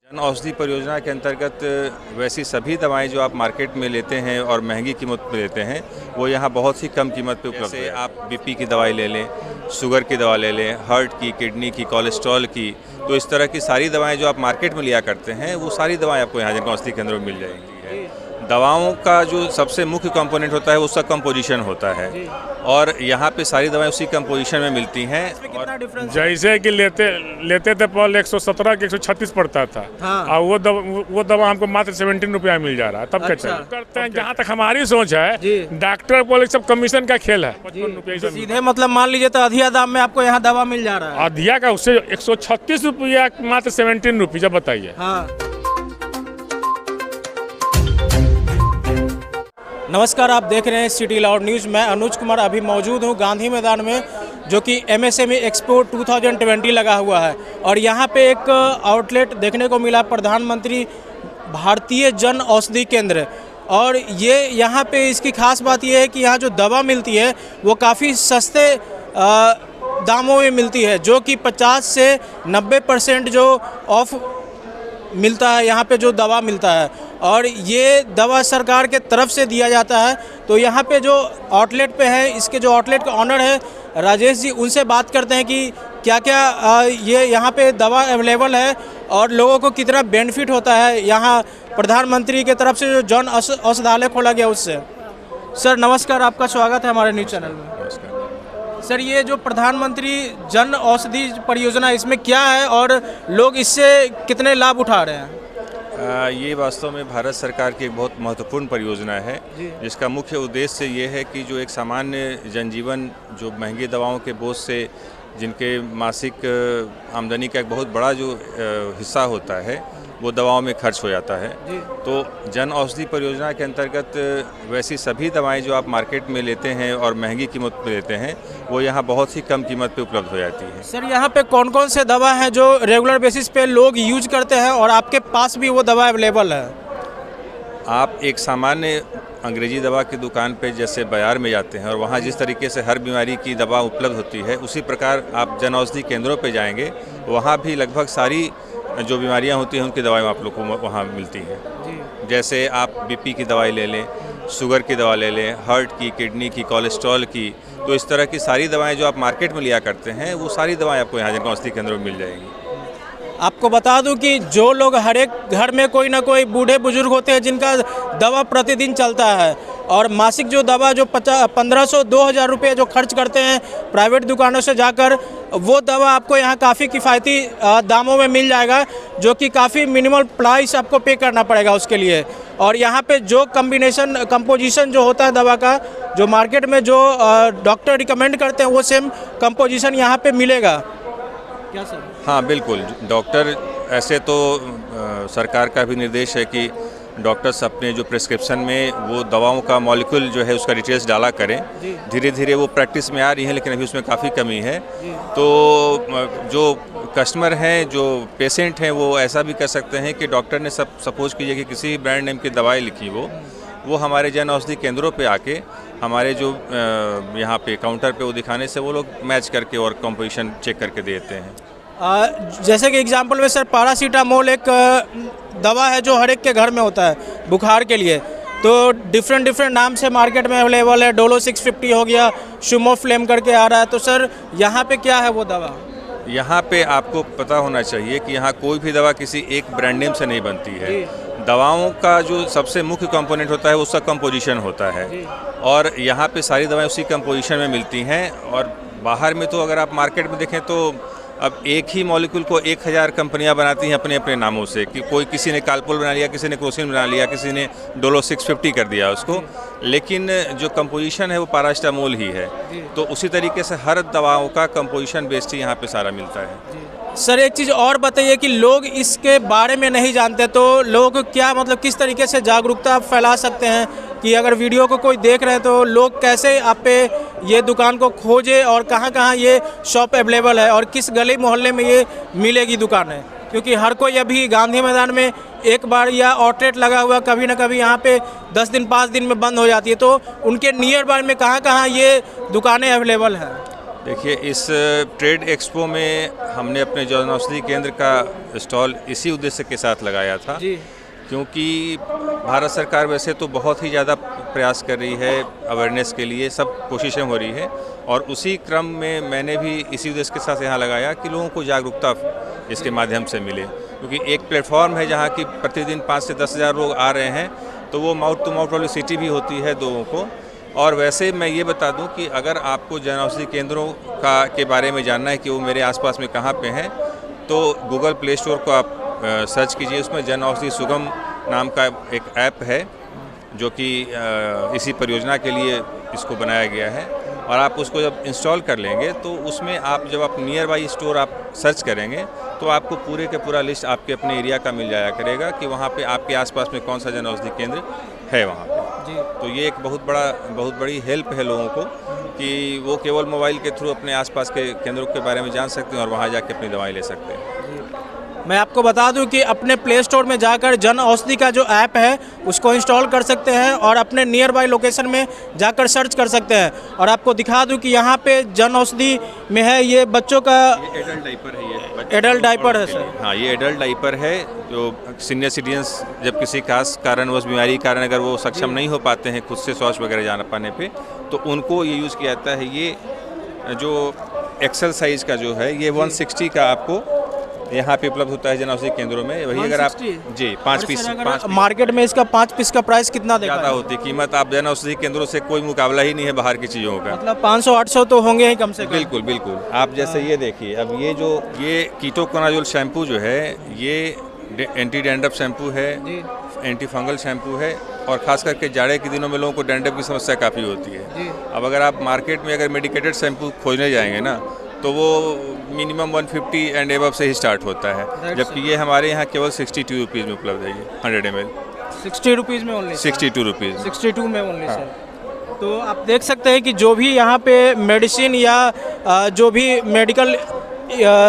जन औषधि परियोजना के अंतर्गत वैसी सभी दवाएं जो आप मार्केट में लेते हैं और महंगी कीमत पर लेते हैं वो यहाँ बहुत ही कम कीमत पे उपलब्ध है। आप बीपी की दवाई ले लें, शुगर की दवा ले लें, हार्ट की, किडनी की, कोलेस्ट्रॉल की, तो इस तरह की सारी दवाएं जो आप मार्केट में लिया करते हैं वो सारी दवाएं आपको यहाँ जन औषधि केंद्रों में मिल जाएंगी। दवाओं का जो सबसे मुख्य कंपोनेंट होता है उसका कंपोजिशन होता है और यहाँ पे सारी दवाएं उसी कंपोजिशन में मिलती हैं। और जैसे कि लेते थे पहले 117 के 136 पड़ता था। हाँ। और वो दवा हमको मात्र 17 रुपया मिल जा रहा है। तब अच्छा। करते हैं जहाँ तक हमारी सोच है, डॉक्टर बोले सब कमीशन का खेल है। 55 रुपया सीधे मतलब मान लीजिए तो अधिया दाम में आपको यहाँ दवा मिल जा रहा है। अधिया का उससे 136 रुपया मात्र 17 रुपया, बताइए। नमस्कार, आप देख रहे हैं सिटी लाउड न्यूज़। मैं अनुज कुमार अभी मौजूद हूं गांधी मैदान में, जो कि MSME एक्सपो 2020 लगा हुआ है। और यहां पे एक आउटलेट देखने को मिला, प्रधानमंत्री भारतीय जन औषधि केंद्र। और ये यहां पे इसकी खास बात ये है कि यहाँ जो दवा मिलती है वो काफ़ी सस्ते दामों में मिलती है, जो कि 50 से 90% जो ऑफ मिलता है यहाँ पे जो दवा मिलता है। और ये दवा सरकार के तरफ से दिया जाता है। तो यहाँ पे जो आउटलेट पे है, इसके जो आउटलेट का ऑनर है राजेश जी, उनसे बात करते हैं कि क्या क्या ये यहाँ पे दवा अवेलेबल है और लोगों को कितना बेनिफिट होता है यहाँ प्रधानमंत्री के तरफ से जो जन औषधालय खोला गया उससे। सर नमस्कार, आपका स्वागत है हमारे न्यूज़ चैनल में। सर, ये जो प्रधानमंत्री जन औषधि परियोजना, इसमें क्या है और लोग इससे कितने लाभ उठा रहे हैं? ये वास्तव में भारत सरकार की एक बहुत महत्वपूर्ण परियोजना है, जिसका मुख्य उद्देश्य ये है कि जो एक सामान्य जनजीवन जो महंगी दवाओं के बोझ से जिनके मासिक आमदनी का एक बहुत बड़ा जो हिस्सा होता है वो दवाओं में खर्च हो जाता है। तो जन औषधि परियोजना के अंतर्गत वैसी सभी दवाएं जो आप मार्केट में लेते हैं और महंगी कीमत पे लेते हैं वो यहाँ बहुत ही कम कीमत पे उपलब्ध हो जाती है। सर, यहाँ पे कौन कौन से दवा हैं जो रेगुलर बेसिस पे लोग यूज करते हैं और आपके पास भी वो दवा अवेलेबल है? आप एक सामान्य अंग्रेजी दवा की दुकान पे जैसे बाजार में जाते हैं और वहाँ जिस तरीके से हर बीमारी की दवा उपलब्ध होती है, उसी प्रकार आप जन औषधि केंद्रों पे जाएंगे, वहाँ भी लगभग सारी जो बीमारियां होती हैं उनकी दवाएं आप लोग को वहाँ मिलती हैं। जैसे आप बीपी की दवाई ले लें, शुगर की दवा ले लें, हार्ट की, किडनी की, कोलेस्ट्रॉल की, तो इस तरह की सारी दवाएं जो आप मार्केट में लिया करते हैं वो सारी दवाएं आपको यहाँ जन औषधि केंद्रों में मिल जाएंगी। आपको बता दूं कि जो लोग हर एक घर में कोई ना कोई बूढ़े बुजुर्ग होते हैं जिनका दवा प्रतिदिन चलता है और मासिक जो दवा जो 1500-2000 रुपये जो खर्च करते हैं प्राइवेट दुकानों से जाकर, वो दवा आपको यहाँ काफ़ी किफ़ायती दामों में मिल जाएगा, जो कि काफ़ी मिनिमल प्राइस आपको पे करना पड़ेगा उसके लिए। और यहाँ पे जो कंपोजिशन जो होता है दवा का, जो मार्केट में जो डॉक्टर रिकमेंड करते हैं वो सेम कंपोजिशन यहाँ पे मिलेगा क्या सर? हाँ बिल्कुल, डॉक्टर ऐसे तो सरकार का भी निर्देश है कि डॉक्टर्स अपने जो प्रिस्क्रिप्शन में वो दवाओं का मॉलिक्यूल जो है उसका डिटेल्स डाला करें। धीरे धीरे वो प्रैक्टिस में आ रही है, लेकिन अभी उसमें काफ़ी कमी है। तो जो कस्टमर हैं, जो पेशेंट हैं, वो ऐसा भी कर सकते हैं कि डॉक्टर ने सपोज कीजिए कि किसी भी ब्रांड नेम की दवाई लिखी वो हमारे जन औषधि केंद्रों पे आके हमारे जो यहाँ पे काउंटर पे वो दिखाने से वो लोग मैच करके और कंपोजिशन चेक करके देते हैं। जैसे कि एग्जांपल में सर, पैरासीटामोल एक दवा है जो हर एक के घर में होता है बुखार के लिए, तो डिफरेंट नाम से मार्केट में अवेलेबल है। डोलो 650 हो गया, सुमोफ्लेम करके आ रहा है। तो सर यहाँ पे क्या है वो दवा? यहाँ पे आपको पता होना चाहिए कि यहाँ कोई भी दवा किसी एक ब्रांड नेम से नहीं बनती है। दवाओं का जो सबसे मुख्य कंपोनेंट होता है उसका कंपोजिशन होता है और यहाँ पे सारी दवाएं उसी कंपोजिशन में मिलती हैं। और बाहर में तो अगर आप मार्केट में देखें तो अब एक ही मॉलिक्यूल को 1000 कंपनियां बनाती हैं अपने अपने नामों से, कि कोई किसी ने कालपोल बना लिया, किसी ने क्रोसिन बना लिया, किसी ने डोलो 650 कर दिया उसको, लेकिन जो कंपोजिशन है वो पैरासीटामोल ही है। तो उसी तरीके से हर दवाओं का कंपोजिशन बेस्ड ही यहाँ पे सारा मिलता है। सर, एक चीज़ और बताइए कि लोग इसके बारे में नहीं जानते, तो लोगों को क्या मतलब किस तरीके से जागरूकता फैला सकते हैं कि अगर वीडियो को कोई देख रहे हैं तो लोग कैसे आप पे ये दुकान को खोजे और कहाँ ये शॉप अवेलेबल है और किस गली मोहल्ले में ये मिलेगी दुकान है? क्योंकि हर कोई अभी गांधी मैदान में एक बार या आउटलेट लगा हुआ, कभी ना कभी यहाँ पे 10 दिन 5 दिन में बंद हो जाती है, तो उनके नियर बाय में कहाँ ये दुकानें अवेलेबल हैं? देखिए, इस ट्रेड एक्सपो में हमने अपने जन औषधि केंद्र का स्टॉल इसी उद्देश्य के साथ लगाया था जी। क्योंकि भारत सरकार वैसे तो बहुत ही ज़्यादा प्रयास कर रही है अवेयरनेस के लिए, सब कोशिशें हो रही है और उसी क्रम में मैंने भी इसी उद्देश्य के साथ यहाँ लगाया कि लोगों को जागरूकता इसके माध्यम से मिले, क्योंकि एक प्लेटफॉर्म है जहाँ की प्रतिदिन 5 से 10 हज़ार लोग आ रहे हैं, तो वो माउथ टू माउथ पब्लिसिटी भी होती है लोगों को। और वैसे मैं ये बता दूं कि अगर आपको जन औषधि केंद्रों के बारे में जानना है कि वो मेरे आसपास में कहाँ पे हैं, तो गूगल प्ले स्टोर को आप सर्च कीजिए, उसमें जन औषधि सुगम नाम का एक ऐप है जो कि इसी परियोजना के लिए इसको बनाया गया है। और आप उसको जब इंस्टॉल कर लेंगे तो उसमें आप जब आप नियर बाई स्टोर आप सर्च करेंगे तो आपको पूरे के पूरा लिस्ट आपके अपने एरिया का मिल जाया करेगा कि वहाँ पे आपके आसपास में कौन सा जन औषधि केंद्र है वहाँ पे जी। तो ये एक बहुत बड़ी हेल्प है लोगों को कि वो केवल मोबाइल के थ्रू अपने आसपास के केंद्रों के बारे में जान सकते हैं और वहाँ जाके अपनी दवाई ले सकते हैं। मैं आपको बता दूं कि अपने प्ले स्टोर में जाकर जन औषधि का जो ऐप है उसको इंस्टॉल कर सकते हैं और अपने नियर बाई लोकेशन में जाकर सर्च कर सकते हैं। और आपको दिखा दूं कि यहाँ पे जन औषधि में है ये बच्चों का एडल्ट डाइपर है, ये एडल्ट डाइपर है सर। हाँ, ये एडल्ट डाइपर है जो सीनियर सिटीजन्स जब किसी खास कारणवश बीमारी के कारण अगर वो सक्षम नहीं हो पाते हैं खुद से शौच वगैरह जाना पाने पे, तो उनको ये यूज़ किया जाता है। ये जो एक्सेल साइज का जो है ये 160 का आपको यहाँ पे उपलब्ध होता है जन औषधि केंद्रों में। वही अगर आप जी 5 पीस मार्केट में इसका 5 पीस का प्राइस कितना देगा? ज़्यादा होती कीमत, आप जन औषधि केंद्रों से कोई मुकाबला ही नहीं है बाहर की चीज़ों का। मतलब 500-800 तो होंगे ही कम से कम। बिल्कुल बिल्कुल। आप जैसे ये देखिए, अब ये कीटोकोनाजोल शैम्पू जो है ये एंटी डैंड्रफ शैम्पू है, एंटी फंगल शैम्पू है और ख़ास करके जाड़े के दिनों में लोगों को डैंड्रफ की समस्या काफ़ी होती है। अब अगर आप मार्केट में अगर मेडिकेटेड शैम्पू खोजने जाएंगे ना तो वो मिनिमम 150 एंड एबव से ही स्टार्ट होता है, जबकि ये हमारे यहाँ केवल 62 रुपीज़ में उपलब्ध है। ये 100 ml 60 रुपीज़ में ओनली? 62 रुपीज़ 62 में ओनली सर। तो आप देख सकते हैं कि जो भी यहाँ पे मेडिसिन या जो भी मेडिकल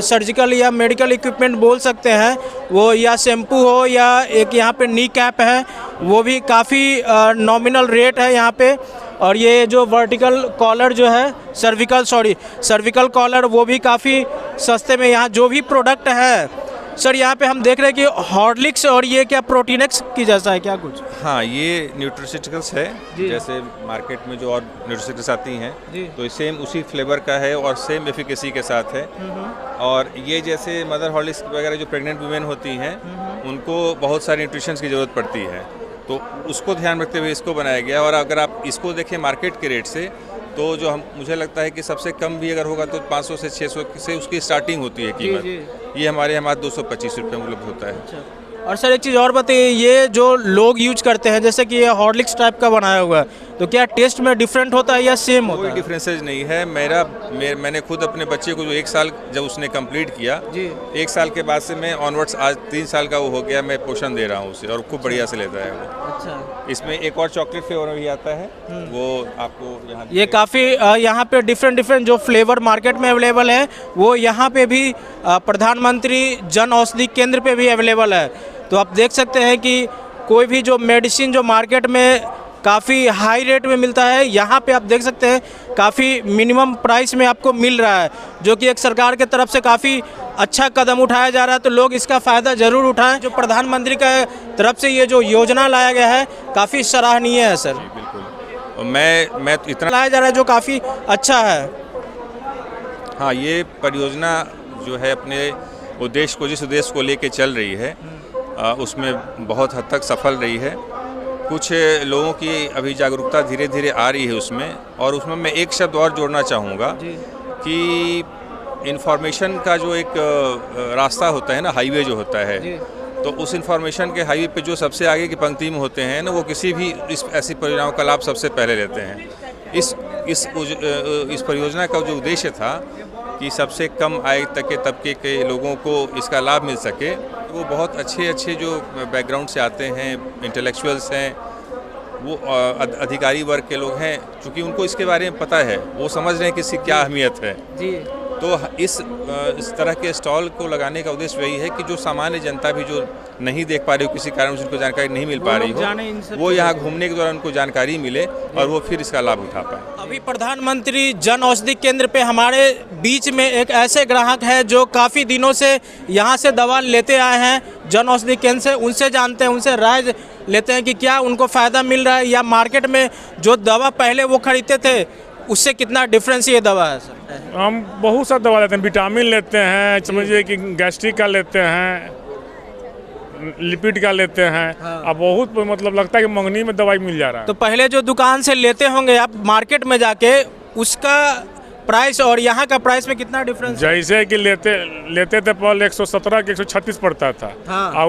सर्जिकल या मेडिकल इक्विपमेंट बोल सकते हैं वो, या शैम्पू हो या एक यहाँ पे नी कैप है, वो भी काफ़ी नॉमिनल रेट है यहाँ पे। और ये जो वर्टिकल कॉलर जो है सर्विकल कॉलर, वो भी काफ़ी सस्ते में यहाँ जो भी प्रोडक्ट है। सर यहाँ पे हम देख रहे हैं कि हॉर्लिक्स और ये क्या प्रोटीनेक्स की जैसा है क्या कुछ? हाँ, ये न्यूट्रिशिटिकल्स है, जैसे मार्केट में जो और न्यूट्रिशिटिकल्स आती हैं तो सेम उसी फ्लेवर का है और सेम एफिकेसी के साथ है। और ये जैसे मदर हॉर्लिक्स वगैरह जो प्रेग्नेंट वुमेन होती हैं उनको बहुत सारी न्यूट्रिशंस की ज़रूरत पड़ती है, तो उसको ध्यान रखते हुए इसको बनाया गया। और अगर आप इसको देखें मार्केट के रेट से तो जो मुझे लगता है कि सबसे कम भी अगर होगा तो 500 से 600 से उसकी स्टार्टिंग होती है कीमत। ये हमारे यहाँ 225 रुपये में उपलब्ध होता है। अच्छा। और सर एक चीज़ और बताइए, ये जो लोग यूज करते हैं जैसे कि ये हॉर्लिक्स टाइप का बनाया हुआ है, तो क्या टेस्ट में डिफरेंट होता है या सेम होता है? कोई डिफरेंसेज नहीं है। मैंने खुद अपने बच्चे को जो 1 साल जब उसने कंप्लीट किया, 1 साल के बाद से मैं ऑनवर्ड्स आज 3 साल का वो हो गया, मैं पोषण दे रहा हूँ उसे और खूब बढ़िया से लेता है वो। अच्छा। इसमें एक और चॉकलेट फ्लेवर भी आता है, वो आपको यहाँ ये काफ़ी यहाँ पे डिफरेंट जो फ्लेवर मार्केट में अवेलेबल है वो यहाँ पे भी प्रधानमंत्री जन औषधि केंद्र पे भी अवेलेबल है। तो आप देख सकते हैं कि कोई भी जो मेडिसिन जो मार्केट में काफ़ी हाई रेट में मिलता है, यहाँ पे आप देख सकते हैं काफ़ी मिनिमम प्राइस में आपको मिल रहा है, जो कि एक सरकार के तरफ से काफ़ी अच्छा कदम उठाया जा रहा है। तो लोग इसका फ़ायदा ज़रूर उठाएं। जो प्रधानमंत्री का तरफ से ये जो योजना लाया गया है काफ़ी सराहनीय है सर। बिल्कुल, मैं इतना लाया जा रहा है जो काफ़ी अच्छा है। हाँ, ये परियोजना जो है अपने उद्देश्य को, जिस उद्देश्य को लेके चल रही है उसमें बहुत हद तक सफल रही है। कुछ लोगों की अभी जागरूकता धीरे धीरे आ रही है उसमें, और उसमें मैं एक शब्द और जोड़ना चाहूँगा कि इंफॉर्मेशन का जो एक रास्ता होता है ना, हाईवे जो होता है, तो उस इंफॉर्मेशन के हाईवे पे जो सबसे आगे की पंक्ति में होते हैं ना, वो किसी भी ऐसी परियोजनाओं का लाभ सबसे पहले लेते हैं। इस परियोजना का जो उद्देश्य था कि सबसे कम आय तक के तबके के लोगों को इसका लाभ मिल सके, वो बहुत अच्छे जो बैकग्राउंड से आते हैं, इंटेलेक्चुअल्स हैं, वो अधिकारी वर्ग के लोग हैं, क्योंकि उनको इसके बारे में पता है, वो समझ रहे हैं कि इसकी क्या अहमियत है। तो इस तरह के स्टॉल को लगाने का उद्देश्य यही है कि जो सामान्य जनता भी जो नहीं देख पा रही हो, किसी कारण से उनको जानकारी नहीं मिल पा रही हो, वो यहाँ घूमने के दौरान उनको जानकारी मिले और वो फिर इसका लाभ उठा पाए। अभी प्रधानमंत्री जन औषधि केंद्र पे हमारे बीच में एक ऐसे ग्राहक है जो काफ़ी दिनों से यहाँ से दवा लेते आए हैं जन औषधि केंद्र से। उनसे जानते हैं, उनसे राय लेते हैं कि क्या उनको फ़ायदा मिल रहा है या मार्केट में जो दवा पहले वो खरीदते थे उससे कितना डिफरेंस ये दवा है सर। हम बहुत सा दवा लेते हैं, विटामिन लेते हैं, समझिए कि गैस्ट्रिक का लेते हैं, लिपिड का लेते हैं। हाँ। अब बहुत मतलब लगता है कि मंगनी में दवाई मिल जा रहा है। तो पहले जो दुकान से लेते होंगे आप मार्केट में जाके, उसका प्राइस और यहाँ का प्राइस में कितना डिफरेंस? जैसे कि लेते थे पहले 117 के 136 पड़ता था। हाँ। और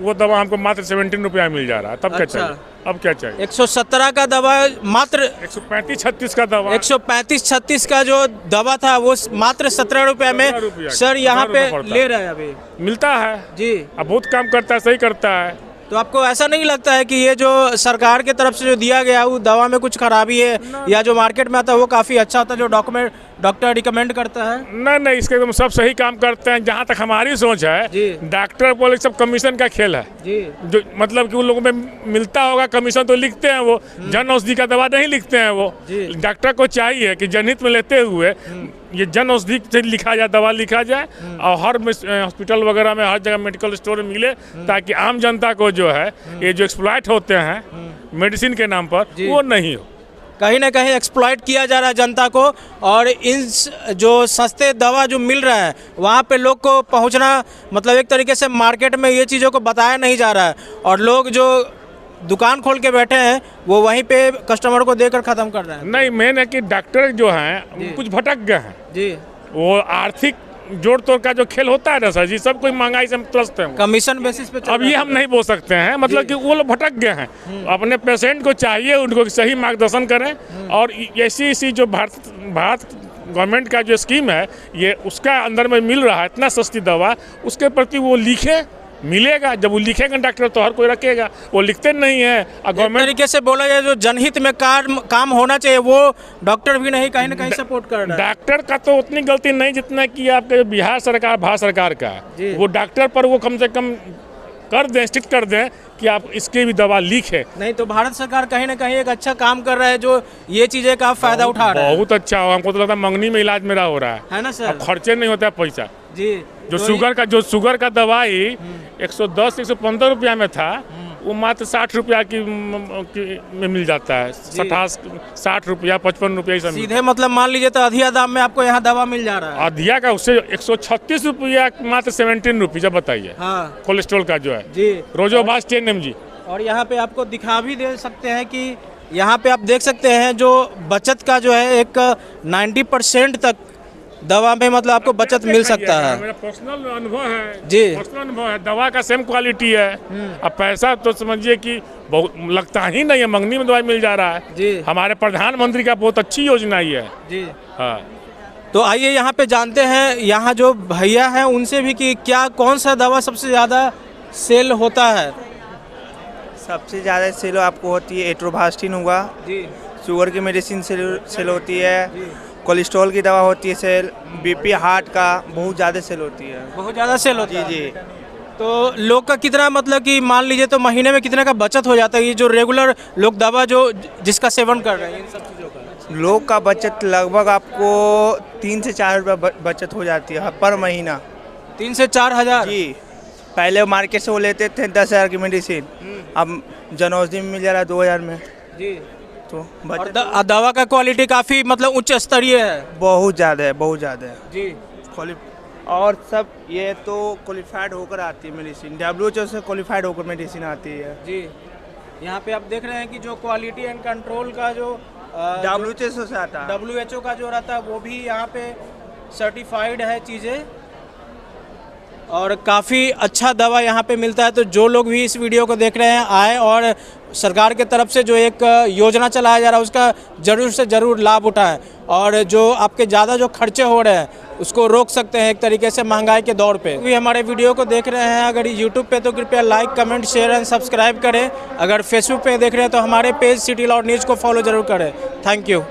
वो दवा हमको मात्र 17 रुपया मिल जा रहा है। तब क्या अच्छा। चाहिए? अब क्या चाहिए? 117 का दवा मात्र 135-36 का दवा, 135-36 का जो दवा था वो मात्र 17 रुपये में 17 रुपया सर यहाँ पे पड़ता ले रहे हैं अभी। मिलता है जी। अब बहुत काम करता है, सही करता है। तो आपको ऐसा नहीं लगता है कि ये जो सरकार की तरफ से जो दिया गया वो दवा में कुछ खराबी है, या जो मार्केट में आता है वो काफ़ी अच्छा होता है जो डॉक्टर रिकमेंड करता है? नहीं, इसके एकदम सब सही काम करते हैं। जहाँ तक हमारी सोच है, जी। डॉक्टर बोले सब कमीशन का खेल है जी। जो मतलब कि उन लोगों में मिलता होगा कमीशन तो लिखते हैं वो, जन औषधि का दवा नहीं लिखते हैं वो। डॉक्टर को चाहिए कि जनहित में लेते हुए ये जन औषधि से लिखा जाए, दवा लिखा जाए और हर हॉस्पिटल वगैरह में, हर जगह मेडिकल स्टोर में मिले, ताकि आम जनता को जो है ये जो एक्सप्लॉइट होते हैं मेडिसिन के नाम पर वो नहीं हो। कहीं ना कहीं एक्सप्लॉइट किया जा रहा है जनता को, और इन जो सस्ते दवा जो मिल रहा है वहाँ पे लोग को पहुँचना, मतलब एक तरीके से मार्केट में ये चीज़ों को बताया नहीं जा रहा है, और लोग जो दुकान खोल के बैठे हैं वो वहीं पे कस्टमर को देकर ख़त्म कर रहे हैं। नहीं, मेन है कि डॉक्टर जो हैं कुछ भटक गए हैं जी। वो आर्थिक जोड़ तोड़ का जो खेल होता है ना सर जी, सब कोई महंगाई से त्रस्त है, कमीशन बेसिस पे। अब ये हम नहीं बोल सकते हैं, मतलब कि वो लोग भटक गए हैं। अपने पेशेंट को चाहिए उनको सही मार्गदर्शन करें, और ऐसी जो भारत गवर्नमेंट का जो स्कीम है ये उसका अंदर में मिल रहा है इतना सस्ती दवा, उसके प्रति वो लिखे, मिलेगा। जब वो लिखेगा डॉक्टर तो हर कोई रखेगा, वो लिखते नहीं है। गवर्नमेंट तरीके से बोला जाए जो जनहित में काम होना चाहिए वो डॉक्टर भी नहीं कहीं ना कहीं सपोर्ट कर रहा है। डॉक्टर का तो उतनी गलती नहीं जितना कि आपके बिहार सरकार, भारत सरकार का, वो डॉक्टर पर वो कम से कम कर दें, स्ट्रिक्ट कर दें कि आप इसकी भी दवा लिखे। नहीं तो भारत सरकार कहीं ना कहीं एक अच्छा काम कर रहा है जो ये चीजें का फायदा उठा रहा है। बहुत अच्छा हो, हमको तो लगता है मंगनी में इलाज मेरा हो रहा है ना सर? खर्चे नहीं होता पैसा जी। जो शुगर का दवाई 110-115 रुपया में था, वो मात्र 60 रुपया में मिल जाता है। 60 रुपया, 55 रुपया सीधे, मतलब मान लीजिए तो अधिया दाम में आपको यहाँ दवा मिल जा रहा है। अधिया का उससे 136 रुपया, मात्र 17 रुपया। बताइए। हाँ। कोलेस्ट्रॉल का जो है जी, रोजोबास 10 mg। और यहाँ पे आपको दिखा भी दे सकते हैं कि यहाँ पे आप देख सकते हैं जो बचत का जो है एक 90% तक दवा में मतलब आपको बचत मिल सकता है। मेरा पर्सनल अनुभव है जी, पर्सनल अनुभव है। दवा का सेम क्वालिटी है। अब पैसा तो समझिए कि बहुत लगता ही नहीं है, मंगनी में दवाई मिल जा रहा है जी। हमारे प्रधानमंत्री का बहुत अच्छी योजना ही है जी। हाँ। तो आइए यहाँ पे जानते हैं यहाँ जो भैया हैं उनसे भी कि क्या कौन सा दवा सबसे ज़्यादा सेल होता है। सबसे ज़्यादा सेल आपको होती है एट्रोवास्टिन हुआ जी, शुगर की मेडिसिन सेल होती है, कोलेस्ट्रॉल की दवा होती है सेल, बीपी हार्ट का बहुत ज़्यादा सेल होती है। बहुत ज़्यादा सेल होती है। जी। तो लोग का कितना, मतलब कि मान लीजिए तो महीने में कितने का बचत हो जाता है ये जो रेगुलर लोग दवा जो जिसका सेवन कर रहे हैं इन सब चीज़ों का? लोग का बचत लगभग आपको 3 से 4 रुपये बचत हो जाती है पर महीना। 3 से 4 हज़ार? जी। पहले मार्केट से वो लेते थे 10,000 की मेडिसिन, अब जन औषधि में मिल जा रहा है 2,000 में। जी। तो और दवा का क्वालिटी काफ़ी मतलब उच्च स्तरीय है। बहुत ज़्यादा है, बहुत ज़्यादा है जी। और सब ये तो क्वालिफाइड होकर आती है मेडिसिन, WHO से क्वालिफाइड होकर मेडिसिन आती है जी। यहाँ पे आप देख रहे हैं कि जो क्वालिटी एंड कंट्रोल का जो WHO से आता है, WHO का जो रहता है वो भी यहाँ पे सर्टिफाइड है चीज़ें, और काफ़ी अच्छा दवा यहाँ पे मिलता है। तो जो लोग भी इस वीडियो को देख रहे हैं आए और सरकार के तरफ से जो एक योजना चलाया जा रहा है उसका ज़रूर से ज़रूर लाभ उठाएं, और जो आपके ज़्यादा जो खर्चे हो रहे हैं उसको रोक सकते हैं एक तरीके से महंगाई के दौर पे। भी हमारे वीडियो को देख रहे हैं अगर यूट्यूब पे तो कृपया like, comment, share and subscribe करें। अगर फेसबुक पे देख रहे हैं तो हमारे पेज सिटी लाउड न्यूज़ को फॉलो ज़रूर करें। Thank you.